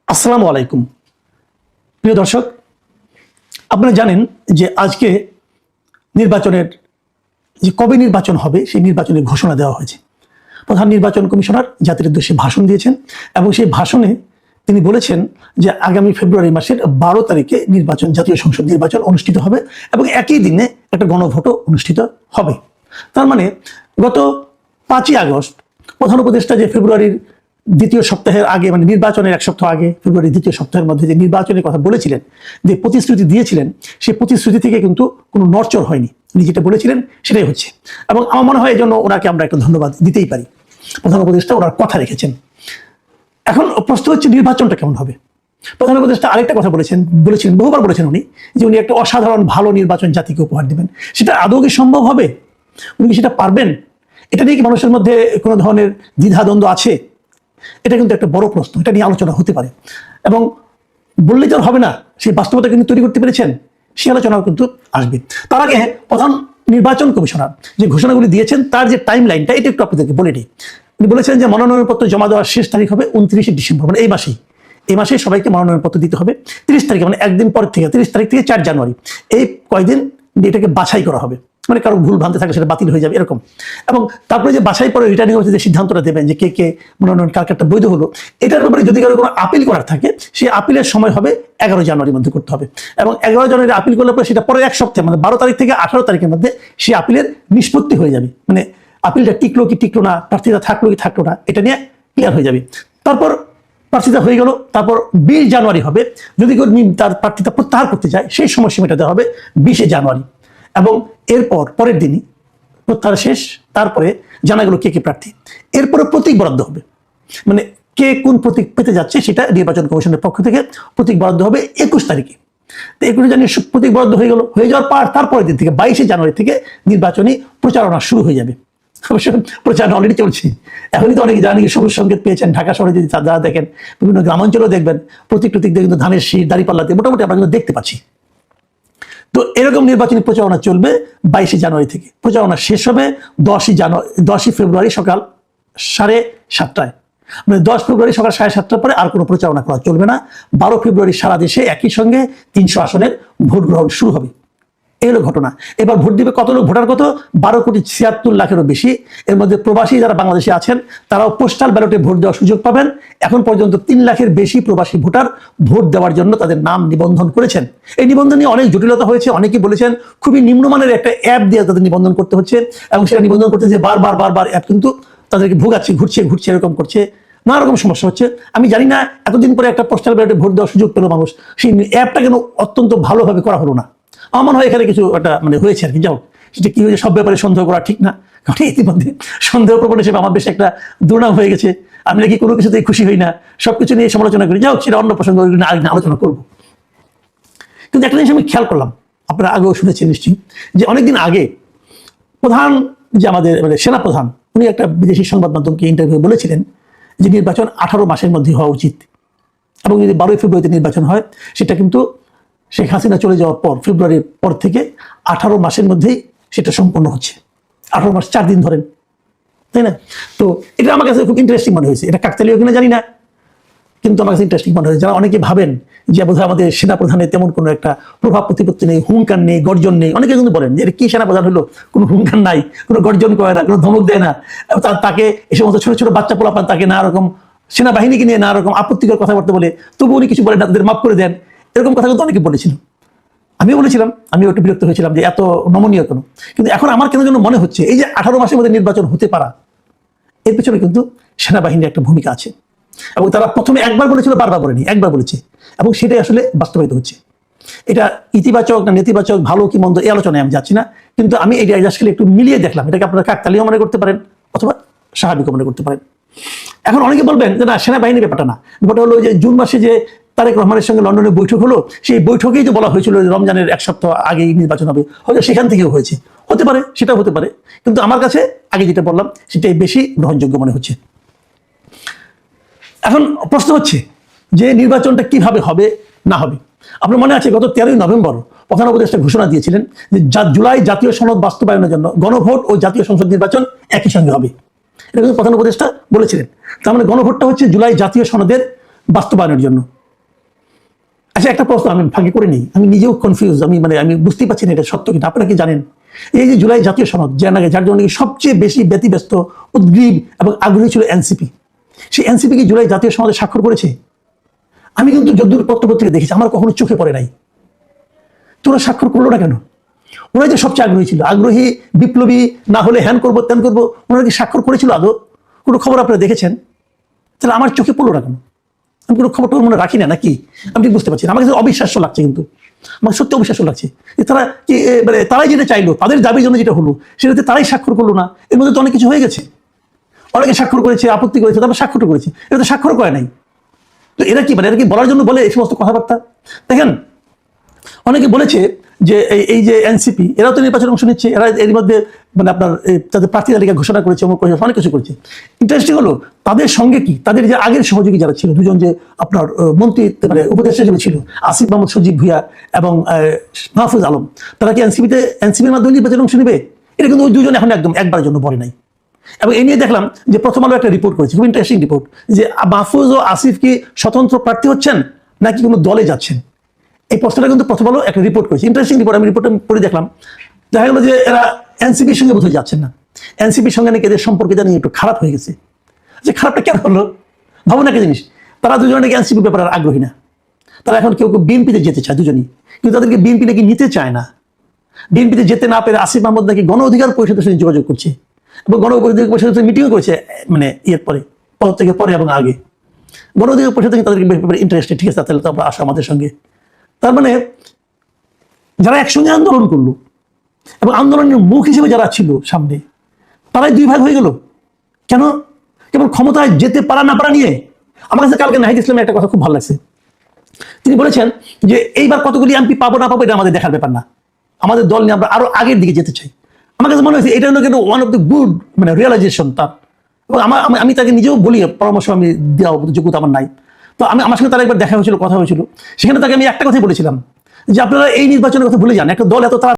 আসসালামু আলাইকুম প্রিয় দর্শক, আপনারা জানেন যে আজকে নির্বাচনের যে কবে নির্বাচন হবে সেই নির্বাচনের ঘোষণা দেওয়া হয়েছে। প্রধান নির্বাচন কমিশনার জাতির উদ্দেশ্যে ভাষণ দিয়েছেন এবং সেই ভাষণে তিনি বলেছেন যে আগামী ফেব্রুয়ারি মাসের 12 তারিখে নির্বাচন, জাতীয় সংসদ নির্বাচন অনুষ্ঠিত হবে এবং একই দিনে একটা গণভোটও অনুষ্ঠিত হবে। তার মানে গত 5ই আগস্ট প্রধান উপদেষ্টা যে ফেব্রুয়ারির দ্বিতীয় সপ্তাহের আগে, মানে নির্বাচনের 1 সপ্তাহ আগে, ফেব্রুয়ারির দ্বিতীয় সপ্তাহের মধ্যে যে নির্বাচনের কথা বলেছিলেন, যে প্রতিশ্রুতি দিয়েছিলেন, সেই প্রতিশ্রুতি থেকে কিন্তু কোনো নড়চড় হয়নি। উনি যেটা বলেছিলেন সেটাই হচ্ছে এবং আমার মনে হয় এই জন্য ওনাকে আমরা একটা ধন্যবাদ দিতেই পারি। প্রধান উপদেষ্টা ওনার কথা রেখেছেন। এখন প্রশ্ন হচ্ছে নির্বাচনটা কেমন হবে। প্রধান উপদেষ্টা আরেকটা কথা বলেছেন, বহুবার বলেছেন উনি, যে উনি একটা অসাধারণ ভালো নির্বাচন জাতিকে উপহার দেবেন। সেটা আদৌ কি সম্ভব হবে? উনি কি সেটা পারবেন? এটা নিয়ে কি মানুষের মধ্যে কোনো ধরনের দ্বিধাদ্বন্দ্ব আছে? এটা কিন্তু একটা বড় প্রশ্ন, এটা নিয়ে আলোচনা হতে পারে এবং বললেই তো হবে না, সেই বাস্তবতা কিন্তু তৈরি করতে পেরেছেন, সেই আলোচনাও কিন্তু আসবে। তার আগে প্রধান নির্বাচন কমিশনার যে ঘোষণাগুলি দিয়েছেন তার যে টাইম লাইনটা, এটা একটু আপনাদেরকে বলে নিই। উনি বলেছেন যে মনোনয়নপত্র জমা দেওয়ার শেষ তারিখ হবে 29শে ডিসেম্বর, মানে এই মাসেই সবাইকে মনোনয়নপত্র দিতে হবে। 30 তারিখে, মানে একদিন পর থেকে, 30 তারিখ থেকে 4 জানুয়ারি, এই কয়দিন এটাকে বাছাই করা হবে। মানে কারো ভুল ভ্রান্তি থাকলে সেটা বাতিল হয়ে যাবে এরকম। এবং তারপরে যে বাছাই পরে রিটার্নিং অফিসে যে সিদ্ধান্তটা দেবেন যে কে মনোনয়ন কার কারটা বৈধ হলো, এটার ব্যাপারে যদি কারো কোনো আপিল করার থাকে, সেই আপিলের সময় হবে 11 জানুয়ারির মধ্যে করতে হবে এবং 11 জানুয়ারি আপিল করলে পরে সেটা পরের 1 সপ্তাহে, মানে 12 তারিখ থেকে 18 তারিখের মধ্যে সেই আপিলের নিষ্পত্তি হয়ে যাবে। মানে আপিলটা টিকলো কি টিকলো না, প্রার্থীতা থাকলো কি থাকলো না, এটা নিয়ে ক্লিয়ার হয়ে যাবে। তারপর প্রার্থিতা হয়ে গেল, তারপর 20 জানুয়ারি হবে। যদি কেউ তার প্রার্থিতা প্রত্যাহার করতে চায়, সেই সময়সীমাটা দেওয়া হবে 20শে জানুয়ারি এবং এরপর পরের দিনই প্রত্যাহার শেষ। তারপরে জানা গেল কে প্রার্থী। এরপরে প্রতীক বরাদ্দ হবে, মানে কে কোন প্রতীক পেতে যাচ্ছে সেটা নির্বাচন কমিশনের পক্ষ থেকে প্রতীক বরাদ্দ হবে 21 তারিখে। তো 21 জানুয়ারি প্রতীক বরাদ্দ হয়ে যাওয়ার পর তারপরের দিন থেকে 22শে জানুয়ারি থেকে নির্বাচনী প্রচারণা শুরু হয়ে যাবে। অবশ্য প্রচারণা অলরেডি চলছে। এখনই তো অনেকে জানেন সবুজ সংকেত পেয়েছেন। ঢাকা শহরে যদি যারা দেখেন, বিভিন্ন গ্রামাঞ্চলেও দেখবেন প্রতীক দিয়ে কিন্তু ধানের শীষ, দাঁড়িপাল্লাতে মোটামুটি আমরা কিন্তু দেখতে পাচ্ছি। তো এরকম নির্বাচনী প্রচারণা চলবে 22শে জানুয়ারি থেকে। প্রচারণা শেষ হবে 10ই ফেব্রুয়ারি সকাল 7:30টায়। মানে 10 ফেব্রুয়ারি সকাল 7:30টার পরে আর কোনো প্রচারণা করা চলবে না। 12 ফেব্রুয়ারি সারা দেশে একই সঙ্গে 300 আসনের ভোট গ্রহণ শুরু হবে। এই হলো ঘটনা। এবার ভোট দিবে কত লোক? ভোটার কত? 12,76,00,000-এরও বেশি। এর মধ্যে প্রবাসী যারা বাংলাদেশে আছেন তারাও পোস্টাল ব্যালটে ভোট দেওয়ার সুযোগ পাবেন। এখন পর্যন্ত 3 লাখের বেশি প্রবাসী ভোটার ভোট দেওয়ার জন্য তাদের নাম নিবন্ধন করেছেন। এই নিবন্ধন নিয়ে অনেক জটিলতা হয়েছে। অনেকেই বলেছেন খুবই নিম্নমানের একটা অ্যাপ দিয়ে তাদের নিবন্ধন করতে হচ্ছে এবং সেটা নিবন্ধন করতে যে বারবার অ্যাপ কিন্তু তাদেরকে ভোগাচ্ছে, ঘুরছে এরকম করছে, নানা রকম সমস্যা হচ্ছে। আমি জানি না এতদিন পরে একটা পোস্টাল ব্যালটে ভোট দেওয়ার সুযোগ পেল মানুষ, সেই অ্যাপটা কেন অত্যন্ত ভালোভাবে করা হলো না। আমার মনে হয় এখানে কিছু একটা হয়েছে আর কি। যাও, সেটা কি হয়েছে সব ব্যাপারে সন্দেহ করা ঠিক না, কারণ ইতিমধ্যে সন্দেহ প্রবণ হিসেবে আমার বেশ একটা দুর্নাম হয়ে গেছে। আমি নাকি কোনো কিছুতেই খুশি হই না, সবকিছু নিয়ে সমালোচনা করি। যাও, সেটা অন্য প্রসঙ্গ আরেকদিন আলোচনা করবো। কিন্তু একটা জিনিস আমি খেয়াল করলাম, আপনারা আগেও শুনেছেন নিশ্চয়ই, যে অনেকদিন আগে প্রধান যে আমাদের সেনাপ্রধান, উনি একটা বিদেশি সংবাদ মাধ্যমকে ইন্টারভিউ বলেছিলেন যে নির্বাচন 18 মাসের মধ্যে হওয়া উচিত এবং যদি 12 ফেব্রুয়ারিতে নির্বাচন হয়, সেটা কিন্তু শেখ হাসিনা চলে যাওয়ার পর ফেব্রুয়ারির পর থেকে 18 মাসের মধ্যেই সেটা সম্পন্ন হচ্ছে। 18 মাস 4 দিন ধরেন, তাই না? তো এটা আমার কাছে খুব ইন্টারেস্টিং মনে হয়েছে। এটা কাকতালীয় কিনা জানি না, কিন্তু আমার কাছে ইন্টারেস্টিং মনে হয়েছে। যারা অনেকে ভাবেন যে বোধহয় আমাদের সেনাপ্রধানের তেমন কোনো একটা প্রভাব প্রতিপত্তি নেই, হুঙ্কার নেই, গর্জন নেই, অনেকে কিন্তু বলেন যে এটা কি সেনাপ্রধান হলো, কোনো হুঙ্কার নাই, কোনো গর্জন করে না, কোনো ধমক দেয় না, তাকে এই সমস্ত ছোট ছোট বাচ্চা পোলাপান তাকে নানা রকম সেনাবাহিনীকে নিয়ে নানা রকম আপত্তিকর কথাবার্তা বলে, তবু উনি কিছু বলেন না, তাদের মাফ করে দেন, এরকম কথা কিন্তু অনেকে বলেছিল। আমিও বলেছিলাম, আমিও একটু বিরক্ত হয়েছিলাম যে এত নমনীয় কেন। কিন্তু এখন আমার কেন যেন মনে হচ্ছে এই যে 18 মাসের মধ্যে নির্বাচন হতে পারা, এর পেছনে কিন্তু সেনাবাহিনীর একটা ভূমিকা আছে এবং তারা প্রথমে একবার বলেছিল, বারবার বলেনি, একবার বলেছে এবং সেটাই আসলে বাস্তবায়িত হচ্ছে। এটা ইতিবাচক না নেতিবাচক, ভালো কি মন্দ, এই আলোচনায় আমি যাচ্ছি না, কিন্তু আমি এই আসলে একটু মিলিয়ে দেখলাম। এটাকে আপনারা কাকতালীয় মনে করতে পারেন অথবা স্বাভাবিক মনে করতে পারেন। এখন অনেকে বলবেন যে না, সেনাবাহিনীর ব্যাপারটা না, ব্যাপারটা হলো যে জুন মাসে যে তারেক রহমানের সঙ্গে লন্ডনে বৈঠক হলো, সেই বৈঠকেই তো বলা হয়েছিল রমজানের 1 সপ্তাহ আগেই নির্বাচন হবে, হয়তো সেখান থেকেও হয়েছে, হতে পারে, সেটাও হতে পারে। কিন্তু আমার কাছে আগে যেটা বললাম সেটাই বেশি গ্রহণযোগ্য মনে হচ্ছে। এখন প্রশ্ন হচ্ছে যে নির্বাচনটা কিভাবে হবে না হবে। আপনার মনে আছে গত 13ই নভেম্বর প্রধান উপদেষ্টা ঘোষণা দিয়েছিলেন যে জুলাই জাতীয় সনদ বাস্তবায়নের জন্য গণভোট ও জাতীয় সংসদ নির্বাচন একই সঙ্গে হবে। এটা কিন্তু প্রধান উপদেষ্টা বলেছিলেন। তার মানে গণভোটটা হচ্ছে জুলাই জাতীয় সনদের বাস্তবায়নের জন্য। আচ্ছা, একটা প্রশ্ন আমি ভাগে করে নিই, আমি নিজেও কনফিউজ, আমি বুঝতেই পারছি না এটা সত্য কিনা। আপনারা কি জানেন এই যে জুলাই জাতীয় সনদ যার জন্য সবচেয়ে বেশি ব্যতিব্যস্ত, উদ্গ্রীব এবং আগ্রহী ছিল এনসিপি, সেই এনসিপি কি জুলাই জাতীয় সনদে স্বাক্ষর করেছে? আমি কিন্তু যদ্দূর পত্রপত্রিকা দেখেছি, আমার কখনো চোখে পড়ে নাই। তোরা স্বাক্ষর করলো না কেন? ওরা যে সবচেয়ে আগ্রহী ছিল, আগ্রহী বিপ্লবী, না হলে হ্যান করবো ত্যান করবো, ওনারা কি স্বাক্ষর করেছিল আদৌ? কোনো খবর আপনারা দেখেছেন? তাহলে আমার চোখে পড়লো না কেন? আমি কোনো খবর মনে রাখি না নাকি? আমি ঠিক বুঝতে পারছি না। আমার কাছে অবিশ্বাস্য লাগছে, কিন্তু আমার সত্যি অবিশ্বাস্য লাগছে যে তারা কি তারাই যেটা চাইলো, তাদের দাবির জন্য যেটা হলো, সেটাতে তারাই স্বাক্ষর করলো না। এর মধ্যে তো অনেক কিছু হয়ে গেছে, অনেকে স্বাক্ষর করেছে, আপত্তি করেছে, তারপর স্বাক্ষর করেছে, এটা তো স্বাক্ষর করে নাই। তো এরা কি বলার জন্য বলে এই সমস্ত কথাবার্তা? দেখেন, অনেকে বলেছে যে এই যে এনসিপি, এরাও তো নির্বাচনে অংশ নিচ্ছে, এরা এর মধ্যে আপনার তাদের প্রার্থী তালিকা ঘোষণা করেছে, অনেক কিছু করেছে। ইন্টারেস্টিং হলো তাদের সঙ্গে কি তাদের যে আগের সহযোগী যারা ছিল, দুজন যে আপনার মন্ত্রী উপদেষ্টা হিসেবে ছিল, আসিফ মাহমুদ সজীব ভুইয়া এবং মাহফুজ আলম, তারা কি এনসিপির মাধ্যমে নির্বাচনে অংশ নেবে? এটা কিন্তু ওই দুজন এখন একদম একবারের জন্য বলে নাই। এবং এই নিয়ে দেখলাম যে প্রথম আলো একটা রিপোর্ট করেছে, খুব ইন্টারেস্টিং রিপোর্ট, যে মাহফুজ ও আসিফ কি স্বতন্ত্র প্রার্থী হচ্ছেন নাকি কোনো দলে যাচ্ছেন। এই প্রশ্নটা কিন্তু প্রথম আলো একটা রিপোর্ট করেছে, ইন্টারেস্টিং রিপোর্ট। আমি রিপোর্টটা পড়ে দেখলাম, দেখা গেল যে এরা এনসিপির সঙ্গে বোধহয় যাচ্ছেন না, এনসিপির সঙ্গে নাকি এদের সম্পর্ক জানি একটু খারাপ হয়ে গেছে। যে খারাপটা কেন হলো ভাবুন একটা জিনিস, তারা দুজনে নাকি এনসিপির ব্যাপারে আগ্রহী না, তারা এখন কেউ বিএনপিতে যেতে চায় দুজনই, কিন্তু তাদেরকে বিএনপি নাকি নিতে চায় না। বিএনপিতে যেতে না পেরে আসিফ মাহমুদ নাকি গণ অধিকার পরিষদের সঙ্গে যোগাযোগ করছে এবং গণ অধিকার পরিষদের মিটিংও করেছে, ইয়ের পরে, পদ থেকে পরে এবং আগে। গণ অধিকার পরিষদ থেকে তাদেরকে ব্যাপারে ইন্টারেস্টেড, ঠিক আছে, তাহলে তো আমরা আসো আমাদের সঙ্গে। তার মানে যারা একসঙ্গে আন্দোলন করলো এবং আন্দোলনের মুখ হিসেবে যারা ছিল সামনে, তারাই দুই ভাগ হয়ে গেল কেন? কেবল ক্ষমতায় যেতে পারা না পারা নিয়ে। আমার কাছে কালকে নাহিদ ইসলামের একটা কথা খুব ভালো লাগছে। তিনি বলেছেন যে এইবার কতগুলি এমপি পাবো না পাবো এটা আমাদের দেখার ব্যাপার না, আমাদের দল নিয়ে আমরা আরো আগের দিকে যেতে চাই। আমার কাছে মনে হয়েছে এটা হলো কিন্তু one of the good realisation তার। এবং আমি তাকে নিজেও বলি, পরামর্শ আমি দেওয়া যোগ্যতা আমার নাই। তো আমার সঙ্গে তার একবার দেখা হয়েছিল, কথা হয়েছিল, সেখানে তাকে আমি একটা কথাই বলেছিলাম যে আপনারা এই নির্বাচনের কথা ভুলে যান, একটা দল এত তারা